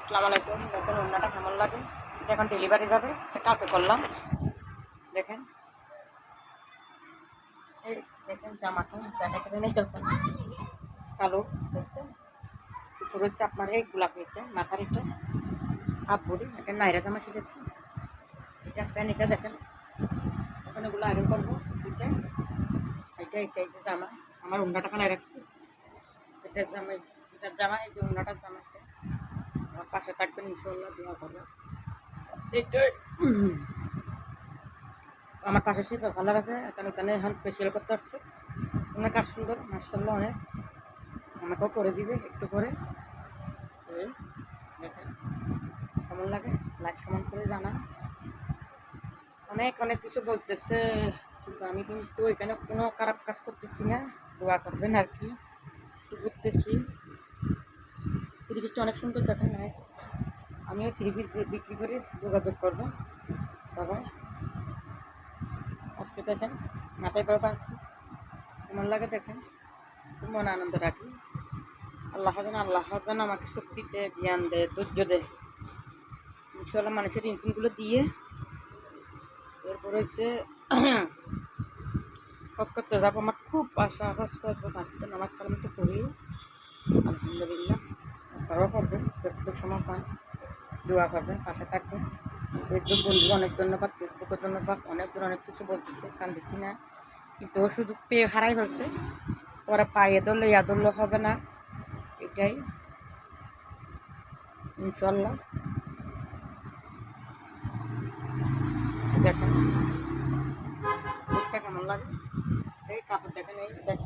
আসসালামু আলাইকুম। নতুন ওড়নাটা কেমন লাগে? এটা এখন ডেলিভারি যাবে, কালকে করলাম। দেখেন, এই দেখেন জামাটা দেখাতে নেই যখন কালো হচ্ছে, উপরে হচ্ছে আপনার এই গোলাপি এটা মাথার এটা হাফ বডি, এটা নাইরা জামা শিখেছি। এটা প্যান্ট, এটা দেখেন এখন এগুলো আয়রন করবো। এটা এটা এটা এটা জামা, আমার ওড়নাটা খানায় রাখছি। এটার জামা, এটার জামা, এই যে ওড়নাটার জামা, এটা আমার পাশে থাকবেন ইনশাল্লাহ, দোয়া করবো। এটা আমার পাশে শীতল কালার আছে, এখানে ওখানে এখন ফেসিয়াল করতে আসছে। অনেক কাজ সুন্দর, মার্শাল্লাহ অনেক। আমাকেও করে দিবে একটু করে। এই দেখেন কেমন লাগে, লাইক কমেন্ট করে জানান। অনেক অনেক কিছু বলতেছে, কিন্তু আমি কিন্তু এখানে কোনো খারাপ কাজ করতেছি না। দোয়া করবেন আর কি, একটু ঘুরতেছি। থ্রি পিসটা অনেক সুন্দর, দেখেন নাইস। আমিও থ্রি পিস বিক্রি করে যোগাযোগ করবো সবাই। আজকে দেখেন মাথায় বড় পাচ্ছি, কেমন লাগে দেখেন, খুব মনে আনন্দ রাখি। আল্লাহ যেন আমাকে শক্তিতে জ্ঞান দেয়, ধৈর্য দেয়। ইনশাল্লাহ মানুষের ইনফিনগুলো দিয়ে এরপরে হচ্ছে হজ করতে যাবো। আমার খুব আশা হজ করবো, মাসিদের নামাজ কালাম তো পড়ি আলহামদুলিল্লাহ। আপনারাও করবেন যতটুকু সময় পান, দোয়া করবেন, পাশে থাকবেন। ফেসবুক বন্ধু অনেক ধন্যবাদ, ফেসবুকের ধন্যবাদ। অনেক দূর অনেক কিছু বলতেছে, কান দিচ্ছি না, কিন্তু ও শুধু পেয়ে হারাই ফেলছে। ওরা পায়ে ধরলে ইয়া ধরলে হবে না, এটাই ইনশাল্লাহ। দেখেন কেমন লাগে, এই কাপড় দেখেন, এই দেখছেন